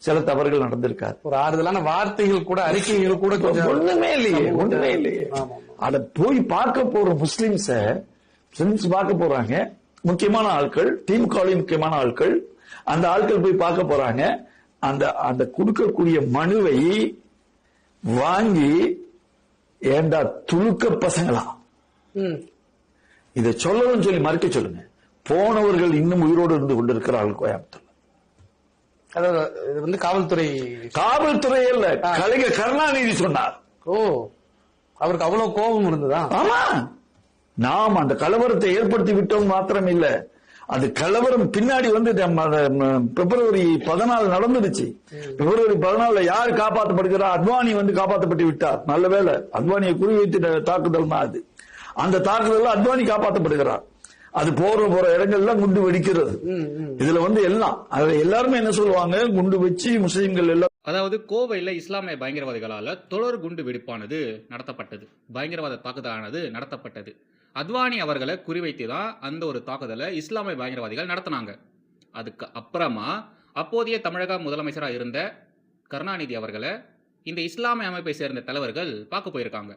சில தவறுகள் நடந்திருக்காரு. ஒரு ஆறுதலான வார்த்தைகள் கூட, அறிக்கைகள் கூட ஒண்ணுமே இல்லையே. அத போய் பார்க்க போற முஸ்லிம்ஸ் பார்க்க போறாங்க. முக்கியமான ஆட்கள், டீம் காலிங் முக்கியமான ஆட்கள், அந்த ஆட்கள் போய் பார்க்க போறாங்க. அந்த கொடுக்கக்கூடிய மனுவை வாங்கி, ஏண்டா துளுக்க பசங்களா, இதை சொல்லணும்னு சொல்லி மறுக்க சொல்லுங்க. போனவர்கள் இன்னும் உயிரோடு இருந்து கொண்டிருக்கிறார்கள் கோயம்புத்தூர். அதாவது காவல்துறை இல்ல, கலைஞர் கருணாநிதி சொன்னார். ஓ, அவருக்கு அவ்வளவு கோபம் இருந்ததா? ஆமா, நாம் அந்த கலவரத்தை ஏற்படுத்தி விட்டோம் மாத்திரம் இல்ல, அது கலவரம் பின்னாடி வந்து பிப்ரவரி 14 நடந்துருச்சு. பிப்ரவரி 14 யார் காப்பாற்றப்படுகிறார்? அத்வானி வந்து காப்பாற்றப்பட்டு விட்டார். நல்ல வேலை, அத்வானியை குறிவைத்து தாக்குதல் தான் அது. அந்த தாக்குதல் அத்வானி காப்பாற்றப்படுகிறார். அது போற இடங்கள்லாம் குண்டு வெடிக்கிறது. இதுல வந்து எல்லாம் எல்லாருமே என்ன சொல்லுவாங்க, குண்டு வச்சு முஸ்லிம்கள் எல்லாம். அதாவது கோவையில் இஸ்லாமிய பயங்கரவாதிகளால தொடர் குண்டு வெடிப்பானது நடத்தப்பட்டது, பயங்கரவாத தாக்குதலானது நடத்தப்பட்டது. அத்வானி அவர்களை குறிவைத்து தான் அந்த ஒரு தாக்குதலை இஸ்லாமிய பயங்கரவாதிகள் நடத்தினாங்க. அதுக்கு அப்புறமா அப்போதைய தமிழக முதலமைச்சராக இருந்த கருணாநிதி அவர்களை இந்த இஸ்லாமிய அமைப்பை சேர்ந்த தலைவர்கள் பார்க்க போயிருக்காங்க.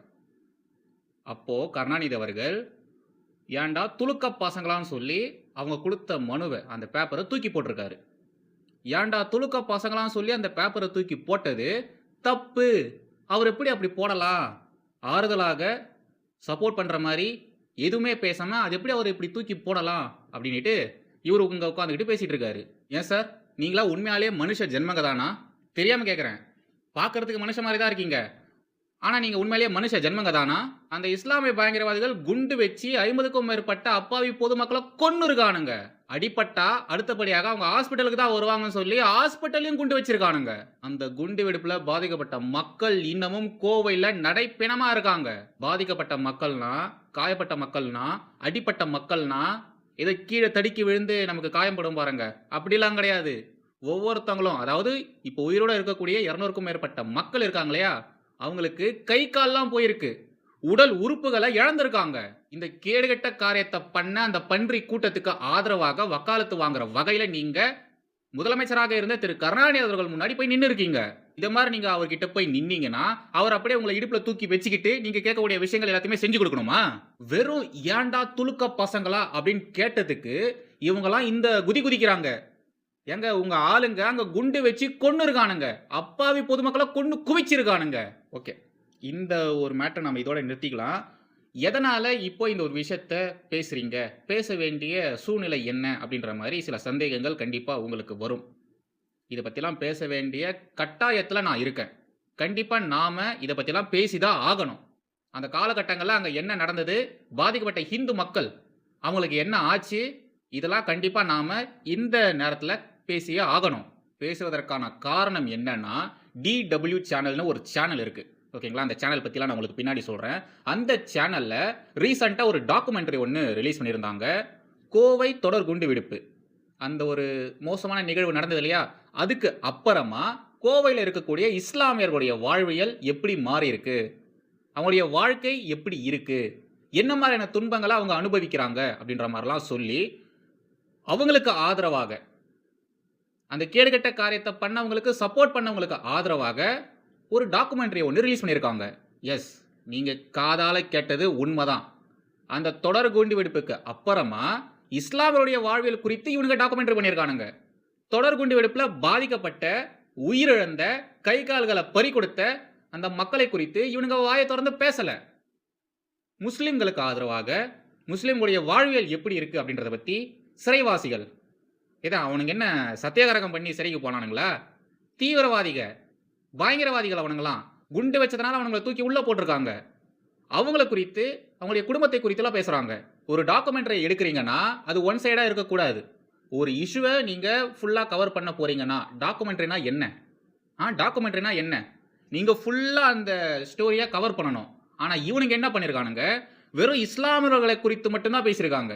அப்போ கருணாநிதி அவர்கள் ஏண்டா துளுக்க பசங்களான்னு சொல்லி அவங்க கொடுத்த மனுவை, அந்த பேப்பரை தூக்கி போட்டிருக்காரு. ஏண்டா துளுக்க பசங்களான்னு சொல்லி அந்த பேப்பரை தூக்கி போட்டது தப்பு. அவர் எப்படி அப்படி போடலாம்? ஆறுதலாக சப்போர்ட் பண்ற மாதிரி எதுவுமே பேசாம அது எப்படி அவர் இப்படி தூக்கி போடலாம் அப்படின்ட்டு இவர் உங்க உட்காந்துக்கிட்டு பேசிட்டு இருக்காரு. ஏன் சார், நீங்களா உண்மையாலே மனுஷ ஜென்மங்க தானா? தெரியாம கேட்குறேன். பார்க்கறதுக்கு மனுஷ மாதிரி தான் இருக்கீங்க, ஆனா நீங்க உண்மையிலேயே மனுஷ ஜென்மங்க தானா? அந்த இஸ்லாமிய பயங்கரவாதிகள் குண்டு வச்சு 50க்கும் மேற்பட்ட அப்பாவி பொதுமக்களை கொன்னு இருக்கானுங்க. அடிப்பட்டா அடுத்தபடியாக அவங்க ஹாஸ்பிட்டலுக்கு தான் வருவாங்கன்னு சொல்லி ஹாஸ்பிட்டலையும் குண்டு வச்சிருக்கானுங்க. அந்த குண்டு வெடிப்புல பாதிக்கப்பட்ட மக்கள் இன்னமும் கோவையில நடைப்பிணமா இருக்காங்க. பாதிக்கப்பட்ட மக்கள்னா, காயப்பட்ட மக்கள்னா, அடிப்பட்ட மக்கள்னா இதை கீழே தடுக்கி விழுந்து நமக்கு காயப்படும் பாருங்க, அப்படிலாம் கிடையாது. ஒவ்வொருத்தவங்களும், அதாவது இப்போ உயிரோட இருக்கக்கூடிய 200க்கும் மேற்பட்ட மக்கள் இருக்காங்க இல்லையா, அவங்களுக்கு கை கால்லாம் போயிருக்கு, உடல் உறுப்புகளை இழந்திருக்காங்க. இந்த கேடுகட்ட காரியத்தை பண்ண அந்த பன்றி கூட்டத்துக்கு ஆதரவாக வக்காலத்து வாங்குற வகையில நீங்க முதலமைச்சராக இருந்த திரு கருணாநிதி அவர்கள் முன்னாடி போய் நின்று இருக்கீங்க. இத மாதிரி நீங்க அவர்கிட்ட போய் நின்னீங்கன்னா அவர் அப்படியே உங்களை இடுப்புல தூக்கி வச்சுக்கிட்டு நீங்க கேட்கக்கூடிய விஷயங்கள் எல்லாத்தையுமே செஞ்சு கொடுக்கணுமா? வெறும் ஏண்டா துளுக்க பசங்களா அப்படின்னு கேட்டதுக்கு இவங்கெல்லாம் இந்த குதி குதிக்கிறாங்க. எங்க உங்க ஆளுங்க அங்க குண்டு வச்சு கொன்னு இருக்கானுங்க, அப்பாவி பொதுமக்களை கொன்னு குவிச்சிருக்கானுங்க. ஓகே, இந்த ஒரு மேட்டர் நம்ம இதோட நிறுத்திக்கலாம். எதனால இப்போ இந்த ஒரு விஷயத்த பேசுறீங்க, பேச வேண்டிய சூழ்நிலை என்ன அப்படின்ற மாதிரி சில சந்தேகங்கள் கண்டிப்பா உங்களுக்கு வரும். இதை பத்திலாம் பேச வேண்டிய கட்டாயத்துல நான் இருக்கேன். கண்டிப்பா நாம இதை பத்திலாம் பேசிதான் ஆகணும். அந்த காலகட்டங்கள்ல அங்க என்ன நடந்தது, பாதிக்கப்பட்ட ஹிந்து மக்கள் அவங்களுக்கு என்ன ஆச்சு, இதெல்லாம் கண்டிப்பா நாம இந்த நேரத்துல பேசியே ஆகணும். பேசுவதற்கான காரணம் என்னன்னா, DW சேனல்னு ஒரு சேனல் இருக்கு, ஓகேங்களா? அந்த சேனல் பத்திலாம் நான் உங்களுக்கு பின்னாடி சொல்றேன். அந்த சேனல்ல ரீசெண்டா ஒரு டாக்குமெண்ட்ரி ஒன்று ரிலீஸ் பண்ணியிருந்தாங்க. கோவை தொடர் குண்டு வெடிப்பு, அந்த ஒரு மோசமான நிகழ்வு நடந்தது இல்லையா, அதுக்கு அப்புறமா கோவையில் இருக்கக்கூடிய இஸ்லாமியர்களுடைய வாழ்வியல் எப்படி மாறி இருக்கு, அவங்களுடைய வாழ்க்கை எப்படி இருக்கு, என்ன மாதிரியான துன்பங்களை அவங்க அனுபவிக்கிறாங்க அப்படின்ற மாதிரிலாம் சொல்லி அவங்களுக்கு ஆதரவாக, அந்த கேடுகட்ட காரியத்தை பண்ணவங்களுக்கு சப்போர்ட் பண்ணவங்களுக்கு ஆதரவாக ஒரு டாக்குமெண்ட்ரி ஒன்று ரிலீஸ் பண்ணியிருக்காங்க. எஸ், நீங்க காதால கேட்டது உண்மைதான். அந்த தொடர் குண்டு வெடிப்புக்கு அப்புறமா இஸ்லாமியருடைய வாழ்வியல் குறித்து இவனுங்க டாக்குமெண்ட்ரி பண்ணியிருக்கானுங்க. தொடர் குண்டு வெடிப்புல பாதிக்கப்பட்ட, உயிரிழந்த, கை கால்களை பறி கொடுத்த அந்த மக்களை குறித்து இவனுங்க வாயை திறந்து பேசல. முஸ்லிம்களுக்கு ஆதரவாக முஸ்லிம்களுடைய வாழ்வியல் எப்படி இருக்கு அப்படின்றத பத்தி சிறைவாசிகள், இதான் அவனுங்க என்ன சத்தியாகிரகம் பண்ணி சிறைக்கு போனானுங்களா? தீவிரவாதிக, பயங்கரவாதிகள் அவனுங்களாம். குண்டு வச்சதுனால அவனுங்களை தூக்கி உள்ள போட்டிருக்காங்க. அவங்கள குறித்து, அவங்களுடைய குடும்பத்தை குறித்துலாம் பேசுறாங்க. ஒரு டாக்குமெண்ட்ரி எடுக்கிறீங்கன்னா அது ஒன் சைடா இருக்கக்கூடாது. ஒரு இஷ்யூவை நீங்க ஃபுல்லா கவர் பண்ண போறீங்கன்னா டாக்குமெண்ட்ரினா என்ன? டாக்குமெண்ட்ரினா என்ன? நீங்க ஃபுல்லா அந்த ஸ்டோரியை கவர் பண்ணணும். ஆனா இவனுங்க என்ன பண்ணிருக்கானுங்க, வெறும் இஸ்லாமியர்களை குறித்து மட்டும்தான் பேசியிருக்காங்க,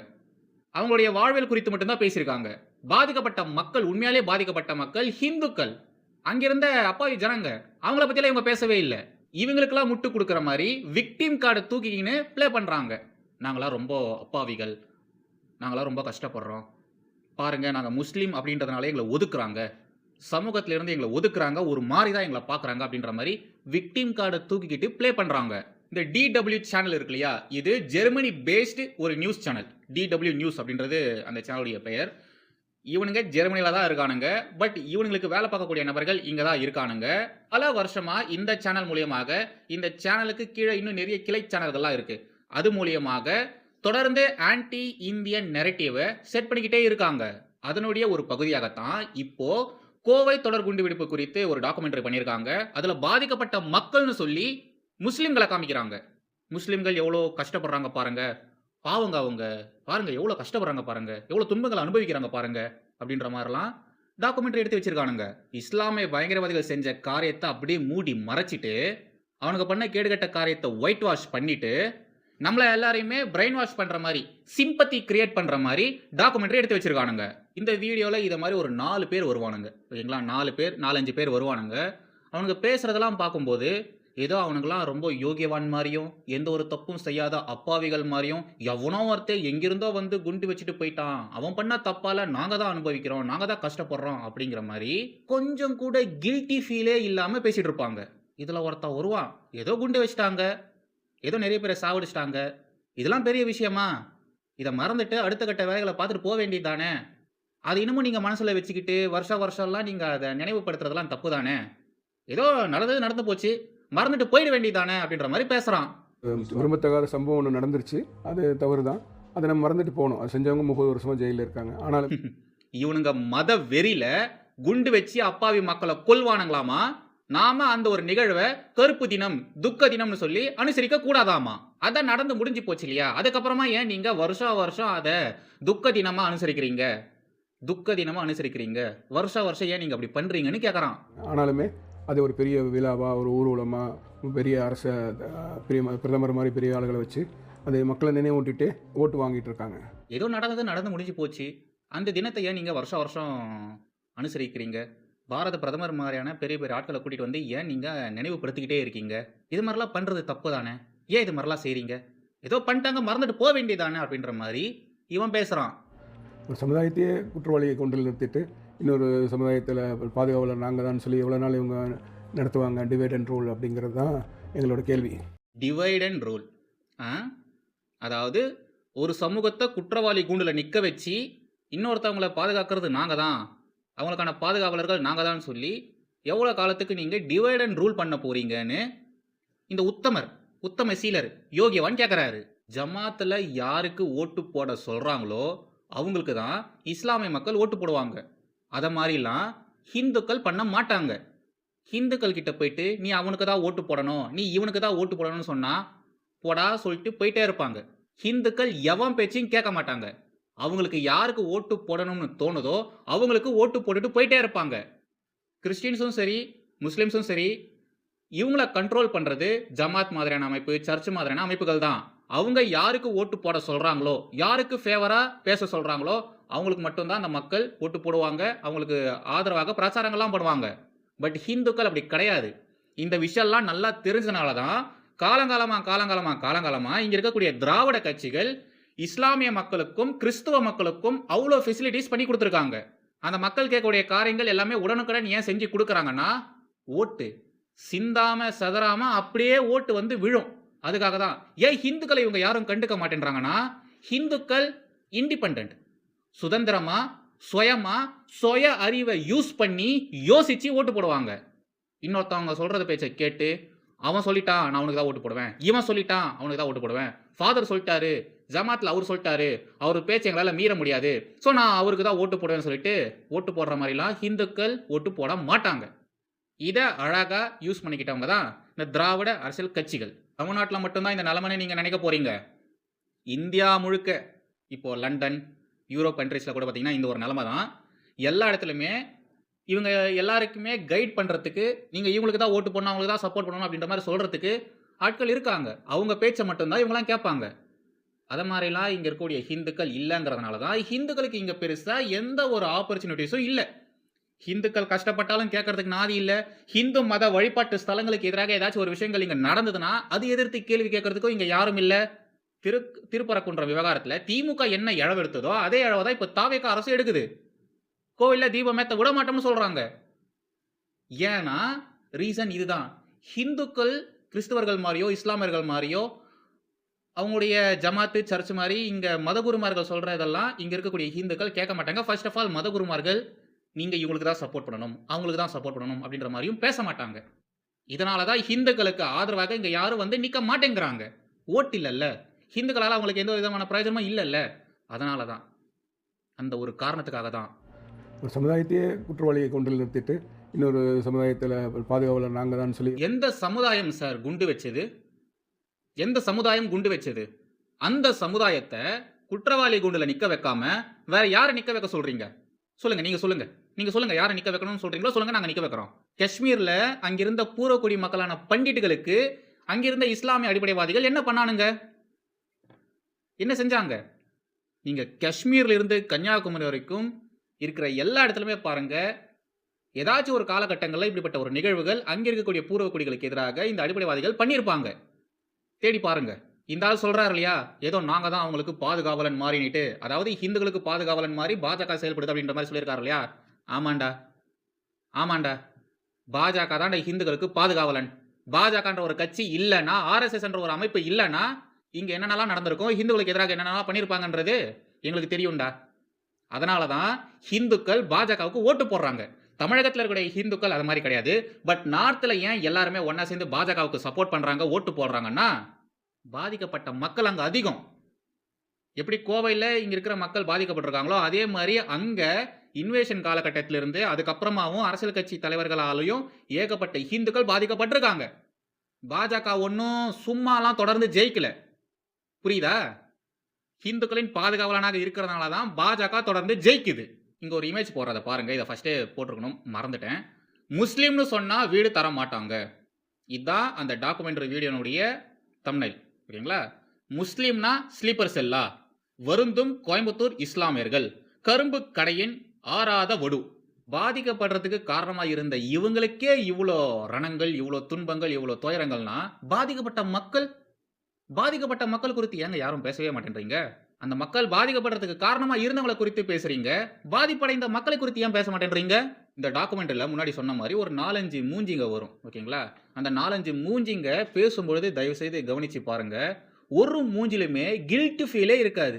அவங்களுடைய வாழ்வியல் குறித்து மட்டும்தான் பேசியிருக்காங்க. பாதிக்கப்பட்ட மக்கள், உண்மையாலே பாதிக்கப்பட்ட மக்கள் ஹிந்துக்கள், அங்கிருந்த அப்பாவி ஜனங்க, அவங்கள பத்தியெல்லாம் இவங்க பேசவே இல்லை. இவங்களுக்கெல்லாம் முட்டு கொடுக்குற மாதிரி விக்டிம் கார்டை தூக்கிக்கின்னு ப்ளே பண்றாங்க. நாங்களாம் ரொம்ப அப்பாவிகள், நாங்களாம் ரொம்ப கஷ்டப்படுறோம், பாருங்க நாங்கள் முஸ்லீம் அப்படின்றதுனால எங்களை ஒதுக்குறாங்க, சமூகத்துல இருந்து எங்களை ஒதுக்குறாங்க, ஒரு மாதிரி தான் எங்களை பார்க்குறாங்க அப்படின்ற மாதிரி விக்டிம் கார்டை தூக்கிக்கிட்டு ப்ளே பண்ணுறாங்க. இந்த DW சேனல் இருக்கு இல்லையா, இது ஜெர்மனி பேஸ்டு ஒரு நியூஸ் சேனல். DW நியூஸ் அப்படின்றது அந்த சேனலுடைய பெயர். இவனுங்க ஜெர்மனியில தான் இருக்கானுங்க. பட் இவனுங்களுக்கு வேலை பார்க்கக்கூடிய நபர்கள் இங்க தான் இருக்கானுங்க. பல வருஷமா இந்த சேனல் மூலியமாக, இந்த சேனலுக்கு கீழே இன்னும் நிறைய கிளை சேனல்கள்லாம் இருக்கு. அது மூலியமாக தொடர்ந்து ஆன்டி இந்தியன் நெரேட்டிவை செட் பண்ணிக்கிட்டே இருக்காங்க. அதனுடைய ஒரு பகுதியாகத்தான் இப்போ கோவை தொடர் குண்டுவெடிப்பு குறித்து ஒரு டாக்குமெண்ட்ரி பண்ணியிருக்காங்க. அதுல பாதிக்கப்பட்ட மக்கள்னு சொல்லி முஸ்லிம்களை காமிக்கிறாங்க. முஸ்லிம்கள் எவ்வளோ கஷ்டப்படுறாங்க பாருங்க, பாவங்க அவங்க, பாருங்க எவ்வளோ கஷ்டப்படுறாங்க பாருங்க, எவ்வளோ துன்பங்களை அனுபவிக்கிறாங்க பாருங்க அப்படின்ற மாதிரிலாம் டாக்குமெண்ட்ரி எடுத்து வச்சிருக்கானுங்க. இஸ்லாமிய பயங்கரவாதிகள் செஞ்ச காரியத்தை அப்படியே மூடி மறைச்சிட்டு, அவனுக்கு பண்ண கேடுகட்ட காரியத்தை ஒயிட் வாஷ் பண்ணிட்டு, நம்மள எல்லாரையுமே பிரெயின் வாஷ் பண்ற மாதிரி, சிம்பத்தி கிரியேட் பண்ற மாதிரி டாக்குமெண்ட்ரி எடுத்து வச்சிருக்கானுங்க. இந்த வீடியோல இதை மாதிரி ஒரு 4 பேர் வருவானுங்க. ஓகேங்களா, 4-5 பேர் வருவானுங்க. அவனுங்க பேசுறதெல்லாம் பார்க்கும்போது ஏதோ அவனுங்களாம் ரொம்ப யோகியவான் மாதிரியும், எந்த ஒரு தப்பும் செய்யாத அப்பாவிகள் மாதிரியும், எவனோ ஒருத்தர் எங்கிருந்தோ வந்து குண்டு வச்சுட்டு போயிட்டான், அவன் பண்ண தப்பால நாங்க தான் அனுபவிக்கிறோம், நாங்க தான் கஷ்டப்படுறோம் அப்படிங்கிற மாதிரி கொஞ்சம் கூட கில்ட்டி ஃபீலே இல்லாம பேசிட்டு இருப்பாங்க. இதுல ஒருத்தன் வருவான், ஏதோ குண்டு வச்சுட்டாங்க, ஏதோ நிறைய பேரை சாவடிச்சிட்டாங்க, இதெல்லாம் பெரிய விஷயமா, இதை மறந்துட்டு அடுத்த கட்ட வேலைகளை பார்த்துட்டு போக வேண்டியது தானே, அது இன்னமும் நீங்க மனசுல வச்சுக்கிட்டு வருஷம்லாம் நீங்க அதை நினைவுபடுத்துறதெல்லாம் தப்பு தானே, ஏதோ நடந்தது நடந்து போச்சு, மறந்துட்டு போயிட வேண்டியதானே அப்படின்ற மாதிரி பேசுறான். விரும்பத்தகாத சம்பவம் ஒன்று நடந்துருச்சு, அது தவறு தான், அதை நம்ம மறந்துட்டு போகணும். அது செஞ்சவங்க 30 வருஷமா ஜெயிலில் இருக்காங்க. ஆனாலும் இவனுங்க மத வெறியில குண்டு வச்சு அப்பாவி மக்களை கொல்வானுங்களாமா. நாம அந்த ஒரு நிகழ்வை கருப்பு தினம், துக்க தினம்னு சொல்லி அனுசரிக்க கூடாதாமா. அதான் நடந்து முடிஞ்சு போச்சு இல்லையா, அதுக்கப்புறமா ஏன் நீங்க வருஷம் அதை துக்க தினமா அனுசரிக்கிறீங்க, வருஷம் ஏன் நீங்க அப்படி பண்றீங்கன்னு கேட்கறான். ஆனாலுமே அது ஒரு பெரிய விழாவா, ஒரு ஊர்வலமா, பெரிய அரச பிரதமர் மாதிரி பெரிய ஆளுகளை வச்சு அது மக்களை நினைவூட்டிட்டு ஓட்டு வாங்கிட்டு இருக்காங்க. ஏதோ நடந்து முடிஞ்சு போச்சு, அந்த தினத்தை ஏன் நீங்க வருஷம் அனுசரிக்கிறீங்க, பாரத பிரதமர் மாதிரியான பெரிய பெரிய ஆட்களை கூட்டிட்டு வந்து ஏன் நீங்க நினைவுபடுத்திக்கிட்டே இருக்கீங்க, இது மாதிரிலாம் பண்றது தப்பு தானே, ஏன் இது மாதிரிலாம் செய்றீங்க, ஏதோ பண்ணிட்டாங்க மறந்துட்டு போக வேண்டியதானே அப்படின்ற மாதிரி இவன் பேசுறான். ஒரு சமுதாயத்தையே குற்றவாளியை கொண்டு நிறுத்திட்டு இன்னொரு சமுதாயத்தில் பாதுகாவலர் நாங்கள் தான் சொல்லி எவ்வளோ நாள் இவங்க நடத்துவாங்க. டிவைட் அண்ட் ரூல் அப்படிங்கிறது தான் எங்களோட கேள்வி. டிவைட் அண்ட் ரூல், அதாவது ஒரு சமூகத்தை குற்றவாளி கூண்டில் நிற்க வச்சு இன்னொருத்தவங்களை பாதுகாக்கிறது நாங்கள் தான், அவங்களுக்கான பாதுகாவலர்கள் நாங்கள் தான் சொல்லி எவ்வளோ காலத்துக்கு நீங்கள் டிவைட் அண்ட் ரூல் பண்ண போறீங்கன்னு இந்த உத்தம சீலர் யோகியவான் கேட்குறாரு. ஜமாத்தில் யாருக்கு ஓட்டு போட சொல்கிறாங்களோ அவங்களுக்கு தான் இஸ்லாமிய மக்கள் ஓட்டு போடுவாங்க. அதை மாதிரிலாம் ஹிந்துக்கள் பண்ண மாட்டாங்க. ஹிந்துக்கள் கிட்ட போயிட்டு நீ அவனுக்கு தான் ஓட்டு போடணும், நீ இவனுக்கு தான் ஓட்டு போடணும்னு சொன்னா போடா சொல்லிட்டு போயிட்டே இருப்பாங்க. ஹிந்துக்கள் எவன் பேச்சையும் கேட்க மாட்டாங்க. அவங்களுக்கு யாருக்கு ஓட்டு போடணும்னு தோணுதோ அவங்களுக்கு ஓட்டு போட்டுட்டு போயிட்டே இருப்பாங்க. கிறிஸ்டின்ஸும் சரி, முஸ்லிம்ஸும் சரி, இவங்கள கண்ட்ரோல் பண்றது ஜமாத் மாதிரியான அமைப்பு, சர்ச் மாதிரியான அமைப்புகள் தான். அவங்க யாருக்கு ஓட்டு போட சொல்றாங்களோ, யாருக்கு ஃபேவரா பேச சொல்றாங்களோ அவங்களுக்கு மட்டும்தான் அந்த மக்கள் ஓட்டு போடுவாங்க, அவங்களுக்கு ஆதரவாக பிரச்சாரங்கள்லாம் பண்ணுவாங்க. பட் ஹிந்துக்கள் அப்படி கிடையாது. இந்த விஷயம்லாம் நல்லா தெரிஞ்சனால தான் காலங்காலமா இங்க இருக்கக்கூடிய திராவிட கட்சிகள் இஸ்லாமிய மக்களுக்கும் கிறிஸ்துவ மக்களுக்கும் அவ்வளோ ஃபெசிலிட்டிஸ் பண்ணி கொடுத்துருக்காங்க. அந்த மக்கள் கேட்கக்கூடிய காரியங்கள் எல்லாமே உடனுக்குடன் ஏன் செஞ்சு கொடுக்குறாங்கன்னா, ஓட்டு சிந்தாம சதறாம அப்படியே ஓட்டு வந்து விழும். அதுக்காக தான். ஏன் ஹிந்துக்களை இவங்க யாரும் கண்டுக்க மாட்டேன்றாங்கன்னா, ஹிந்துக்கள் இண்டிபெண்டன்ட், சுதந்திரமா, சுய அறிவை யூஸ் பண்ணி யோசிச்சு ஓட்டு போடுவாங்க. இன்னொருத்தவங்க சொல்றது பேச்சை கேட்டு அவன் சொல்லிட்டான் நான் அவனுக்கு தான் ஓட்டு போடுவேன், இவன் சொல்லிட்டான் அவனுக்கு தான் ஓட்டு போடுவேன், ஃபாதர் சொல்லிட்டாரு, ஜமாத்தில் அவர் சொல்லிட்டாரு, அவர் பேச்சு எங்களால் மீற முடியாது, ஸோ நான் அவருக்கு தான் ஓட்டு போடுவேன்னு சொல்லிட்டு ஓட்டு போடுற மாதிரிலாம் ஹிந்துக்கள் ஓட்டு போட மாட்டாங்க. இதை அழகாக யூஸ் பண்ணிக்கிட்டவங்க தான் இந்த திராவிட அரசியல் கட்சிகள். தமிழ்நாட்டில் மட்டும்தான் இந்த நிலைமையை நீங்கள் நினைக்க போறீங்க. இந்தியா முழுக்க இப்போ லண்டன், யூரோப் கண்ட்ரீஸில் கூட பார்த்தீங்கன்னா இந்த ஒரு நிலைமை தான். எல்லா இடத்துலையுமே இவங்க எல்லாருக்குமே கைட் பண்ணுறதுக்கு, நீங்கள் இவங்களுக்கு தான் ஓட்டு போடணும், அவங்களுக்கு தான் சப்போர்ட் பண்ணணும் அப்படின்ற மாதிரி சொல்கிறதுக்கு ஆட்கள் இருக்காங்க. அவங்க பேச்சை மட்டும்தான் இவங்களாம் கேட்பாங்க. அதை மாதிரிலாம் இங்கே இருக்கக்கூடிய ஹிந்துக்கள் இல்லைங்கிறதுனால தான் ஹிந்துக்களுக்கு இங்கே பெருசாக எந்த ஒரு ஆப்பர்ச்சுனிட்டிஸும் இல்லை. ஹிந்துக்கள் கஷ்டப்பட்டாலும் கேட்கறதுக்கு நாதி இல்லை. ஹிந்து மத வழிபாட்டு ஸ்தலங்களுக்கு எதிராக ஏதாச்சும் ஒரு விஷயங்கள் இங்கே நடந்ததுன்னா அது எதிர்த்து கேள்வி கேட்கறதுக்கும் இங்கே யாரும் இல்லை. திருப்பரங்குன்றம் விவகாரத்தில் திமுக என்ன இழவு எடுத்ததோ அதே இழவை தான் இப்போ தாவேக அரசு எடுக்குது. கோவிலில் தீபம் ஏற்ற விட மாட்டோம்னு சொல்கிறாங்க. ஏன்னா ரீசன் இதுதான். ஹிந்துக்கள் கிறிஸ்தவர்கள் மாதிரியோ இஸ்லாமியர்கள் மாதிரியோ அவங்களுடைய ஜமாத்து சர்ச் மாதிரி இங்க மதகுருமார்கள் சொல்ற இதெல்லாம் இங்க இருக்கக்கூடிய ஹிந்துக்கள் கேட்க மாட்டாங்க. ஃபர்ஸ்ட் ஆஃப் ஆல் மதகுருமார்கள் நீங்க இவங்களுக்கு தான் சப்போர்ட் பண்ணணும், அவங்களுக்கு தான் சப்போர்ட் பண்ணணும் அப்படின்ற மாதிரியும் பேச மாட்டாங்க. இதனாலதான் ஹிந்துக்களுக்கு ஆதரவாக இங்க யாரும் வந்து நிக்க மாட்டேங்கிறாங்க. ஓட்டு இல்லல்ல, ஹிந்துக்களால அவங்களுக்கு எந்த விதமான பிரயோஜனமும் இல்லல்ல. அதனாலதான், அந்த ஒரு காரணத்துக்காக தான். ஒரு சமுதாயத்தையே குற்றவாளியை கொண்டு நிறுத்திட்டு இன்னொரு சமுதாயத்தில் பாதுகாவலர் நாங்கள் தான் சொல்லி எந்த சமுதாயம் சார் குண்டு வச்சது? எந்த சமுதாயம் குண்டு வச்சது? அந்த சமுதாயத்தை குற்றவாளி குண்டுல நிக்க வைக்காம வேற யாரை நிக்க வைக்க சொல்றீங்க? சொல்லுங்க, நீங்க சொல்லுங்க. நீங்க சொல்லுங்க, யாரை நிக்க வைக்கணும்னு சொல்றீங்களோ சொல்லுங்க, நாங்க நிக்க வைக்கிறோம். காஷ்மீர்ல அங்கிருந்த பூர்வக்குடி மக்களான பண்டிட்டுகளுக்கு அங்கிருந்த இஸ்லாமிய அடிப்படைவாதிகள் என்ன பண்ணானுங்க? என்ன செஞ்சாங்க? நீங்க காஷ்மீர்ல இருந்து கன்னியாகுமரி வரைக்கும் இருக்கிற எல்லா இடத்துலயுமே பாருங்க, ஏதாச்சும் ஒரு காலகட்டங்களில் இப்படிப்பட்ட ஒரு நிகழ்வுகள் அங்க இருக்கக்கூடிய பூர்வக்குடிகளுக்கு எதிராக இந்த அடிப்படைவாதிகள் பண்ணியிருப்பாங்க. தேடி பாருங்க. இந்த ஆள் சொல்றாரு இல்லையா, ஏதோ நாங்க தான் அவங்களுக்கு பாதுகாவலன் மாறினிட்டு, அதாவது ஹிந்துக்களுக்கு பாதுகாவலன் மாறி பாஜக செயல்படுது அப்படின்ற மாதிரி சொல்லியிருக்காரு இல்லையா? ஆமாண்டா, ஆமாண்டா, பாஜக தான் ஹிந்துக்களுக்கு பாதுகாவலன். பாஜகன்ற ஒரு கட்சி இல்லைன்னா, ஆர்எஸ்எஸ் என்ற ஒரு அமைப்பு இல்லைன்னா இங்க என்னென்னலாம் நடந்திருக்கும், ஹிந்துக்களுக்கு எதிராக என்னென்னலாம் பண்ணியிருப்பாங்கன்றது எங்களுக்கு தெரியும்டா. அதனால தான் ஹிந்துக்கள் பாஜகவுக்கு ஓட்டு போடுறாங்க. தமிழகத்தில் இருக்கக்கூடிய ஹிந்துக்கள் அது மாதிரி கிடையாது. பட் நார்த்தில் ஏன் எல்லாருமே ஒன்னா சேர்ந்து பாஜகவுக்கு சப்போர்ட் பண்றாங்க, ஓட்டு போடுறாங்கன்னா, பாதிக்கப்பட்ட மக்கள் அங்க அதிகம். எப்படி கோவையில் இங்க இருக்கிற மக்கள் பாதிக்கப்பட்டிருக்காங்களோ அதே மாதிரி அங்க இன்வேஷன் காலகட்டத்திலிருந்து அதுக்கப்புறமாவும் அரசியல் கட்சி தலைவர்களாலையும் ஏகப்பட்ட ஹிந்துக்கள் பாதிக்கப்பட்டிருக்காங்க. பாஜக ஒன்றும் சும்மாலாம் தொடர்ந்து ஜெயிக்கல, புரியுதா? ஹிந்துக்களின் பாதுகாவலனாக இருக்கிறதுனால தான் பாஜக தொடர்ந்து ஜெயிக்குது. இங்க ஒரு இமேஜ் போடுறத பாருங்க, இதை ஃபர்ஸ்டே போட்டிருக்கணும், மறந்துட்டேன். முஸ்லீம்னு சொன்னா வீடு தர மாட்டாங்க, இதுதான் அந்த டாக்குமெண்ட்ரி வீடியோனுடைய தம்ப்நெயில், ஓகேங்களா? முஸ்லீம்னா ஸ்லீப்பர் செல்லா, வருந்தும் கோயம்புத்தூர் இஸ்லாமியர்கள், கரும்பு கடையின் ஆறாத வடு. பாதிக்கப்படுறதுக்கு காரணமாக இருந்த இவங்களுக்கே இவ்வளோ ரணங்கள், இவ்வளோ துன்பங்கள், இவ்வளோ துயரங்கள்னா பாதிக்கப்பட்ட மக்கள் குறித்து ஏங்க யாரும் பேசவே மாட்டேன்றீங்க? அந்த மக்கள் பாதிக்கப்படுறதுக்கு காரணமா இருந்தவங்களை குறித்து பேசுறீங்க, பாதிப்படைந்த மக்களை குறித்து ஏன் பேச மாட்டேன்றீங்க? இந்த டாக்குமெண்ட்ல முன்னாடி சொன்ன மாதிரி ஒரு 4-5 மூஞ்சிங்க வரும், ஓகேங்களா? அந்த 4-5 மூஞ்சிங்க பேசும்பொழுது தயவு செய்து கவனிச்சு பாருங்க. ஒரு மூஞ்சிலுமே கில்ட் ஃபீலே இருக்காது.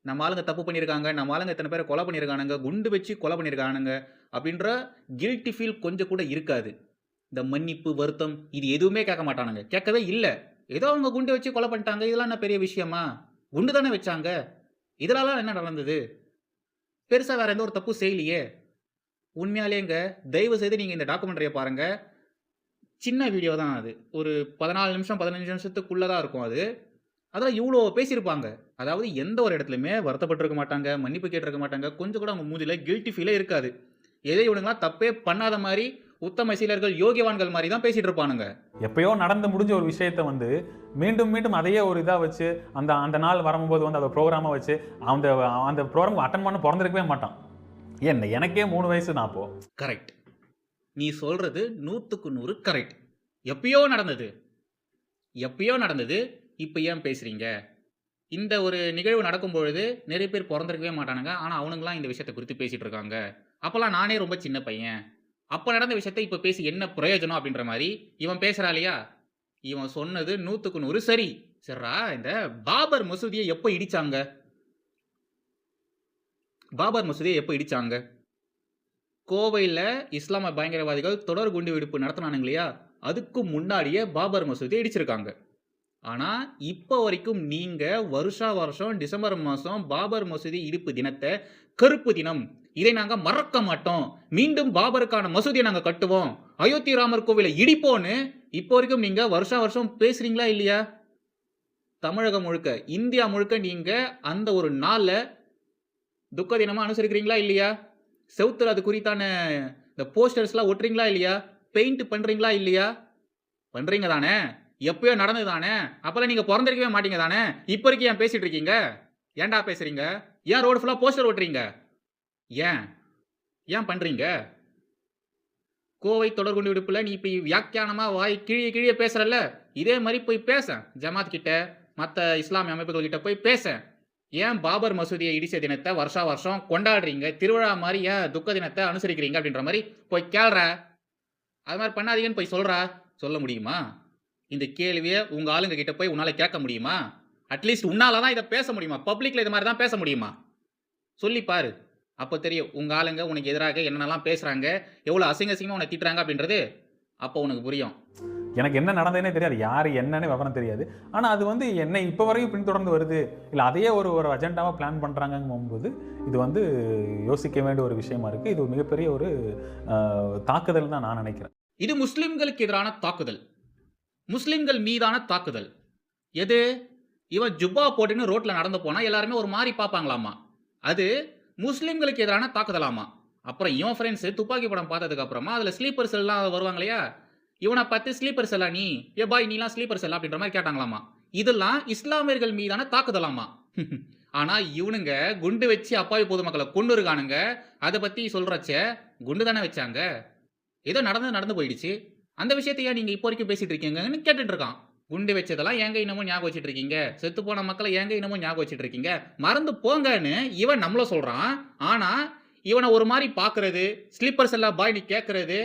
நம்ம ஆளுங்க தப்பு பண்ணியிருக்காங்க, நம்ம ஆளுங்க இத்தனை பேரை கொலை பண்ணியிருக்கானுங்க, குண்டு வச்சு கொலை பண்ணியிருக்கானுங்க அப்படின்ற கில்ட் ஃபீல் கொஞ்சம் கூட இருக்காது. இந்த மன்னிப்பு, வருத்தம் இது எதுவுமே கேட்க மாட்டானுங்க, கேட்கவே இல்லை. ஏதோ அவங்க குண்டு வச்சு கொலை பண்ணிட்டாங்க, இதெல்லாம் என்ன பெரிய விஷயமா? குண்டு தானே வச்சாங்க, இதெல்லாம் என்ன நடந்தது? பெருசா வேற எந்த ஒரு தப்பு செய்யலையே. உண்மையாலேங்க தயவு செய்து நீங்க இந்த டாக்குமெண்ட்ரியை பாருங்க. சின்ன வீடியோ தான் அது, ஒரு 14 நிமிஷம் 15 நிமிஷத்துக்குள்ளதான் இருக்கும் அது. அதான் இவ்வளோ பேசியிருப்பாங்க. அதாவது எந்த ஒரு இடத்துலையுமே வருத்தப்பட்டிருக்க மாட்டாங்க, மன்னிப்பு கேட்டிருக்க மாட்டாங்க, கொஞ்சம் கூட அவங்க மூஞ்சில கில்ட்டி ஃபீலே இருக்காது. எதை இவனுங்களாம் தப்பே பண்ணாத மாதிரி, உத்தம சீலர்கள், யோகிவான்கள் மாதிரி தான் பேசிட்டு இருப்பானுங்க. எப்பயோ நடந்து முடிஞ்ச ஒரு விஷயத்தை வந்து மீண்டும் மீண்டும் அதையே ஒரு இதாக வச்சு அந்த நாள் வரும்போது வந்து அதை ப்ரோக்ராமாக வச்சு அந்த ப்ரோக்ராம் அட்டன் பண்ண பிறந்திருக்கவே மாட்டான். எனக்கே 3 வயசு தான் அப்போ. கரெக்ட், நீ சொல்றது 100க்கு 100 கரெக்ட். எப்பயோ நடந்தது, இப்போ ஏன் பேசுறீங்க? இந்த ஒரு நிகழ்வு நடக்கும் பொழுது நிறைய பேர் பிறந்திருக்கவே மாட்டானுங்க, ஆனால் அவனுங்களாம் இந்த விஷயத்தை குறித்து பேசிட்டு இருக்காங்க. அப்போல்லாம் நானே ரொம்ப சின்ன பையன், அப்போ நடந்த விஷயத்தை இப்போ பேசி என்ன பிரயோஜனம் அப்படின்ற மாதிரி இவன் பேசுறா இல்லையா? இவன் சொன்னது 100க்கு 100 சரி. சரிடா, இந்த பாபர் மசூதியை எப்போ இடிச்சாங்க? கோவையில் இஸ்லாமிய பயங்கரவாதிகள் தொடர் குண்டு வெடிப்பு நடத்தினானுங்க இல்லையா, அதுக்கு முன்னாடியே பாபர் மசூதியை இடிச்சிருக்காங்க. ஆனால் இப்போ வரைக்கும் நீங்கள் வருஷம் டிசம்பர் மாதம் பாபர் மசூதி இடிப்பு தினத்தை கருப்பு தினம், இதை நாங்கள் மறக்க மாட்டோம், மீண்டும் பாபருக்கான மசூதியை நாங்கள் கட்டுவோம், அயோத்தி ராமர் கோவிலை இடிப்போன்னு இப்போ வரைக்கும் நீங்கள் வருஷம் பேசுறீங்களா இல்லையா? தமிழகம் முழுக்க, இந்தியா முழுக்க நீங்கள் அந்த ஒரு நாளில் துக்க தினமாக அனுசரிக்கிறீங்களா இல்லையா? செவுத்துல அது குறித்தான இந்த போஸ்டர்ஸ்லாம் ஒட்டுறீங்களா இல்லையா? பெயிண்ட் பண்ணுறீங்களா இல்லையா? பண்ணுறீங்க தானே? எப்பயோ நடந்தது தானே? அப்போல்லாம் நீங்கள் பிறந்திருக்கவே மாட்டீங்க தானே? இப்போ வரைக்கும் ஏன் பேசிட்டு இருக்கீங்க? ஏன்டா பேசுறீங்க? ஏன் ரோடு ஃபுல்லாக போஸ்டர் ஓட்டுறீங்க? ஏன் பண்ணுறீங்க? கோவை தொடர்குண்டு வெடிப்புல நீ இப்போ வியாக்கியானமாக வாய் கிழிய பேசுறல்ல, இதே மாதிரி போய் பேச, ஜமாத் கிட்ட, மற்ற இஸ்லாமிய அமைப்புகள் கிட்ட போய் பேச. ஏன் பாபர் மசூதியை இடிச்ச தினத்தை வருஷம் கொண்டாடுறீங்க, திருவிழா மாதிரி ஏன் துக்க தினத்தை அனுசரிக்கிறீங்க அப்படின்ற மாதிரி போய் கேள்ற. அது மாதிரி பண்ணாதீங்கன்னு போய் சொல்ல முடியுமா? இந்த கேள்வியை உங்க ஆளுங்க கிட்ட போய் உன்னால கேட்க முடியுமா? அட்லீஸ்ட் உன்னால தான் இதை பேச முடியுமா? பப்ளிக்ல இது மாதிரி தான் பேச முடியுமா? சொல்லி பாரு. அப்போ தெரியும் உங்க ஆளுங்க உனக்கு எதிராக என்னென்னலாம் பேசுறாங்க, எவ்வளவு அசிங்கமா உன்னை திட்டுறாங்க அப்படின்றது அப்போ உனக்கு புரியும். எனக்கு என்ன நடந்ததுன்னே தெரியாது, யார் என்னன்னு விவரம் தெரியாது. ஆனால் அது வந்து என்னை இப்போ வரைக்கும் பின்தொடர்ந்து வருது, இல்லை அதையே ஒரு அஜெண்டாவாக பிளான் பண்ணுறாங்கும்போது இது வந்து யோசிக்க வேண்டிய ஒரு விஷயமா இருக்குது. இது ஒரு மிகப்பெரிய ஒரு தாக்குதல் தான் நான் நினைக்கிறேன். இது முஸ்லிம்களுக்கு எதிரான தாக்குதல், முஸ்லிம்கள் மீதான தாக்குதல். எது? இவன் ஜுப்பா போட்டுன்னு ரோட்டில் நடந்து போனால் எல்லாருமே ஒரு மாதிரி பார்ப்பாங்களாமா, அது முஸ்லிம்களுக்கு எதிரான தாக்குதலாமா. அப்புறம் இவன் ஃப்ரெண்ட்ஸு துப்பாக்கி படம் பார்த்ததுக்கு அப்புறமா அதில் ஸ்லீப்பர் செல்லாம் வருவாங்க இல்லையா, இவனை பார்த்து ஸ்லீப்பர் செல்லா நீ, ஏ பாய் நீலாம் ஸ்லீப்பர் செல்லா அப்படின்ற மாதிரி கேட்டாங்களாமா. இதெல்லாம் இஸ்லாமியர்கள் மீதான தாக்குதலாமா. ஆனால் இவனுங்க குண்டு வச்சு அப்பாவி பொதுமக்களை கொண்டு இருக்கானுங்க. அதை பற்றி சொல்கிறச்ச குண்டு தானே வச்சாங்க, ஏதோ நடந்து போயிடுச்சு, அந்த விஷயத்தையா நீங்கள் இப்போ வரைக்கும் பேசிட்டு இருக்கீங்கன்னு கேட்டுட்டு இருக்கான். குண்டு வச்சதெல்லாம் ஏங்க இன்னமும் ஞாபகம் வச்சுட்டு இருக்கீங்க, செத்து போன மக்களை ஏங்க இன்னமும் ஞாபகம் வச்சுட்டு இருக்கீங்க, மறந்து போங்கன்னு இவன் நம்மள சொல்றான். ஆனா இவனை ஒரு மாதிரி பாக்குறது, ஸ்லீப்பர்ஸ் எல்லாம் பாய் நீ கேட்கறது,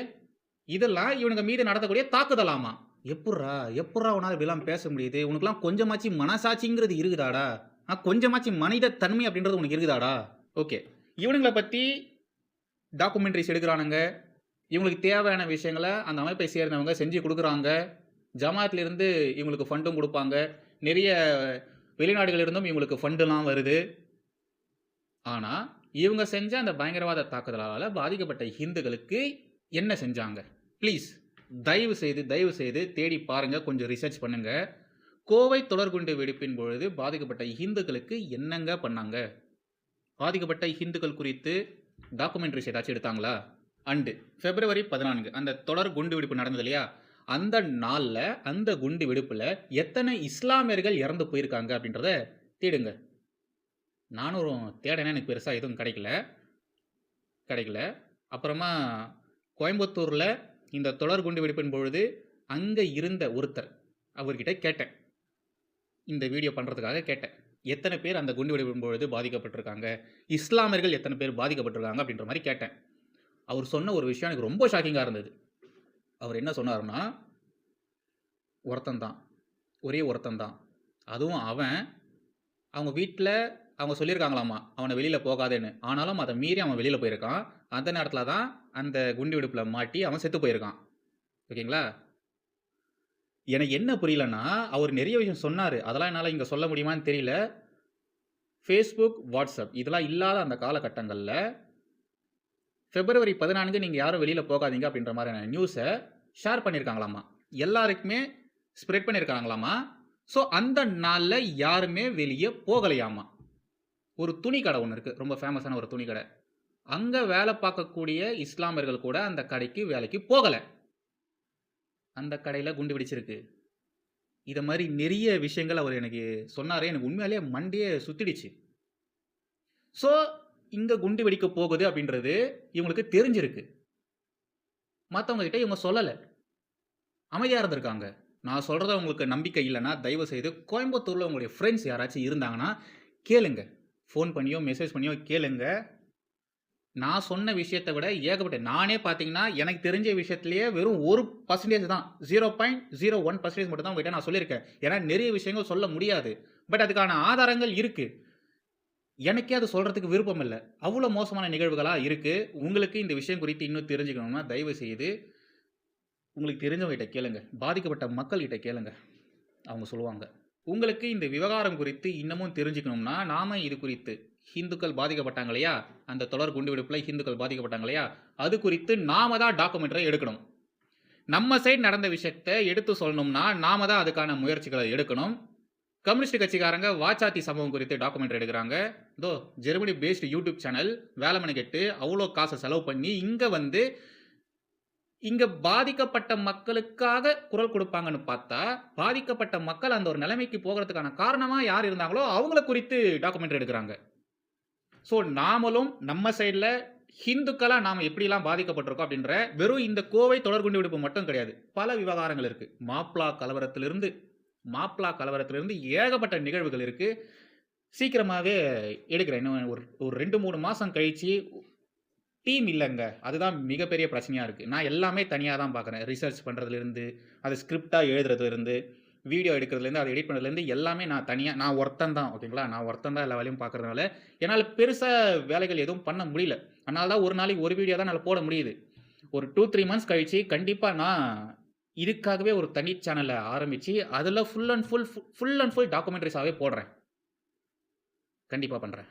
இதெல்லாம் இவனுங்க மீது நடத்தக்கூடிய தாக்குதலாமா. எப்பட்றா உன்னால இப்படிலாம் பேச முடியுது? உனக்குலாம் கொஞ்சமாச்சு மனசாட்சிங்கிறது இருக்குதாடா? கொஞ்சமாச்சு மனித தன்மை அப்படின்றது உனக்கு இருக்குதாடா? ஓகே, இவனுங்களை பத்தி டாக்குமெண்ட்ரிஸ் எடுக்கிறானுங்க, இவங்களுக்கு தேவையான விஷயங்களை அந்த அமைப்பை சேர்ந்தவங்க செஞ்சு கொடுக்குறாங்க. ஜமாத்லேருந்து இவங்களுக்கு ஃபண்டும் கொடுப்பாங்க, நிறைய வெளிநாடுகளிலிருந்தும் இவங்களுக்கு ஃபண்டுலாம் வருது. ஆனால் இவங்க செஞ்ச அந்த பயங்கரவாத தாக்குதலால் பாதிக்கப்பட்ட ஹிந்துக்களுக்கு என்ன செஞ்சாங்க? ப்ளீஸ் தயவு செய்து தேடி பாருங்க, கொஞ்சம் ரிசர்ச் பண்ணுங்க. கோவை தொடர்குண்டு வெடிப்பின் பொழுது பாதிக்கப்பட்ட ஹிந்துக்களுக்கு என்னங்க பண்ணாங்க? பாதிக்கப்பட்ட ஹிந்துக்கள் குறித்து டாக்குமெண்ட்ரிஸ் ஏதாச்சும் எடுத்தாங்களா? அண்டு February 14 அந்த தொடர் குண்டு வெடிப்பு நடந்தது இல்லையா, அந்த நாளில் அந்த குண்டு வெடிப்பில் எத்தனை இஸ்லாமியர்கள் இறந்து போயிருக்காங்க அப்படின்றத தேடுங்க. நானும் தேடினேன், எனக்கு பெருசாக எதுவும் கிடைக்கல. அப்புறமா கோயம்புத்தூரில் இந்த தொடர் குண்டு வெடிப்பின் பொழுது அங்கே இருந்த ஒருத்தர், அவர்கிட்ட கேட்டேன், இந்த வீடியோ பண்ணுறதுக்காக கேட்டேன், எத்தனை பேர் அந்த குண்டு வெடிப்பின் பொழுது பாதிக்கப்பட்டிருக்காங்க, இஸ்லாமியர்கள் எத்தனை பேர் பாதிக்கப்பட்டிருக்காங்க அப்படின்ற மாதிரி கேட்டேன். அவர் சொன்ன ஒரு விஷயம் எனக்கு ரொம்ப ஷாக்கிங்காக இருந்தது. அவர் என்ன சொன்னார்னா, ஒரே ஒருத்தன் தான், அதுவும் அவங்க வீட்டில் அவங்க சொல்லியிருக்காங்களாமா அவனை வெளியில் போகாதேன்னு, ஆனாலும் அதை மீறி அவன் வெளியில் போயிருக்கான். அந்த நேரத்தில் தான் அந்த குண்டு வெடிப்பில் மாட்டி அவன் செத்து போயிருக்கான். ஓகேங்களா? எனக்கு என்ன புரியலன்னா, அவர் நிறைய விஷயம் சொன்னார், அதெல்லாம் என்னால் இங்கே சொல்ல முடியுமான்னு தெரியல. ஃபேஸ்புக், வாட்ஸ்அப் இதெல்லாம் இல்லாத அந்த காலகட்டங்களில் February 14 நீங்கள் யாரும் வெளியில் போகாதீங்க அப்படின்ற மாதிரியான நியூஸை ஷேர் பண்ணியிருக்காங்களாமா, எல்லாருக்குமே ஸ்ப்ரெட் பண்ணியிருக்காங்களாமா. ஸோ அந்த நாளில் யாருமே வெளியே போகலையாமா. ஒரு துணி கடை ஒன்று இருக்குது, ரொம்ப ஃபேமஸான ஒரு துணி கடை, அங்கே வேலை பார்க்கக்கூடிய இஸ்லாமியர்கள் கூட அந்த கடைக்கு வேலைக்கு போகலை, அந்த கடையில் குண்டு வெடிச்சிருக்கு. இதை மாதிரி நிறைய விஷயங்கள் அவர் எனக்கு சொன்னார், எனக்கு உண்மையாலே மண்டையே சுத்திடுச்சு. ஸோ இங்கே குண்டு வெடிக்க போகுது அப்படின்றது இவங்களுக்கு தெரிஞ்சிருக்கு, மற்றவங்க கிட்ட இவங்க சொல்லலை, அமைதியாக இருந்திருக்காங்க. நான் சொல்கிறத உங்களுக்கு நம்பிக்கை இல்லைன்னா தயவு செய்து கோயம்புத்தூரில் உங்களுடைய ஃப்ரெண்ட்ஸ் யாராச்சும் இருந்தாங்கன்னா கேளுங்க, ஃபோன் பண்ணியோ மெசேஜ் பண்ணியோ கேளுங்க. நான் சொன்ன விஷயத்தை விட ஏகப்பட்ட, நானே பார்த்தீங்கன்னா எனக்கு தெரிஞ்ச விஷயத்துலேயே வெறும் 1% தான், 0.01% மட்டும் தான் உங்கள்கிட்ட நான் சொல்லியிருக்கேன். ஏன்னா நிறைய விஷயங்கள் சொல்ல முடியாது, பட் அதுக்கான ஆதாரங்கள் இருக்குது. எனக்கே அது சொல்கிறதுக்கு விருப்பம் இல்லை, அவ்வளோ மோசமான நிகழ்வுகளாக இருக்குது. உங்களுக்கு இந்த விஷயம் குறித்து இன்னும் தெரிஞ்சுக்கணும்னா தயவு செய்து உங்களுக்கு தெரிஞ்சவங்ககிட்ட கேளுங்க, பாதிக்கப்பட்ட மக்கள்கிட்ட கேளுங்க, அவங்க சொல்லுவாங்க. உங்களுக்கு இந்த விவகாரம் குறித்து இன்னமும் தெரிஞ்சுக்கணும்னா, நாம் இது குறித்து ஹிந்துக்கள் பாதிக்கப்பட்டாங்க இல்லையா, அந்த தொடர் குண்டு வெடிப்பில் ஹிந்துக்கள் பாதிக்கப்பட்டாங்க இல்லையா, அது குறித்து நாம தான் டாக்குமெண்ட்ரி எடுக்கணும். நம்ம சைடு நடந்த விஷயத்தை எடுத்து சொல்லணும்னா நாம தான் அதுக்கான முயற்சிகளை எடுக்கணும். கம்யூனிஸ்ட் கட்சிக்காரங்க வாச்சாத்தி சம்பவம் குறித்து டாக்குமெண்ட்ரி எடுக்கிறாங்க. இதோ ஜெர்மனி பேஸ்டு யூடியூப் சேனல் வேலை மணிக்கட்டு அவ்வளோ காசை செலவு பண்ணி இங்கே பாதிக்கப்பட்ட மக்களுக்காக குரல் கொடுப்பாங்கன்னு பார்த்தா, பாதிக்கப்பட்ட மக்கள் அந்த ஒரு நிலைமைக்கு போகிறதுக்கான காரணமாக யார் இருந்தாங்களோ அவங்கள குறித்து டாக்குமெண்ட்ரி எடுக்கிறாங்க. ஸோ நாமளும் நம்ம சைடில் ஹிந்துக்களாக நாம் எப்படிலாம் பாதிக்கப்பட்டிருக்கோம் அப்படின்ற, வெறும் இந்த கோவை தொடர்குண்டு வெடிப்பு மட்டும் கிடையாது, பல விவகாரங்கள் இருக்குது. மாப்ளா கலவரத்திலிருந்து ஏகப்பட்ட நிகழ்வுகள் இருக்குது. சீக்கிரமாகவே எடுக்கிறேன், இன்னும் ஒரு 2-3 மாதம் கழித்து டீம் இல்லைங்க. அதுதான் மிகப்பெரிய பிரச்சனையாக இருக்குது. நான் எல்லாமே தனியாக தான் பார்க்குறேன். ரிசர்ச் பண்ணுறதுலேருந்து, அது ஸ்கிரிப்டாக எழுதுறதுலேருந்து, வீடியோ எடுக்கிறதுலேருந்து, அதை எடிட் பண்ணுறதுலேருந்து எல்லாமே நான் ஒருத்தன் தான். ஓகேங்களா? நான் ஒருத்தன் தான் எல்லா வேலையும் பார்க்குறதுனால என்னால் பெருசாக வேலைகள் எதுவும் பண்ண முடியல. அதனால தான் ஒரு நாளைக்கு ஒரு வீடியோ தான் என்னால் போட முடியுது. ஒரு 2-3 மந்த்ஸ் கழிச்சு கண்டிப்பாக நான் இதுக்காகவே ஒரு தனி சேனலை ஆரம்பித்து அதில் ஃபுல் அண்ட் ஃபுல் டாக்குமெண்ட்ரிஸாகவே போடுறேன். கண்டிப்பாக பண்ணுறேன்.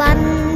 வந்த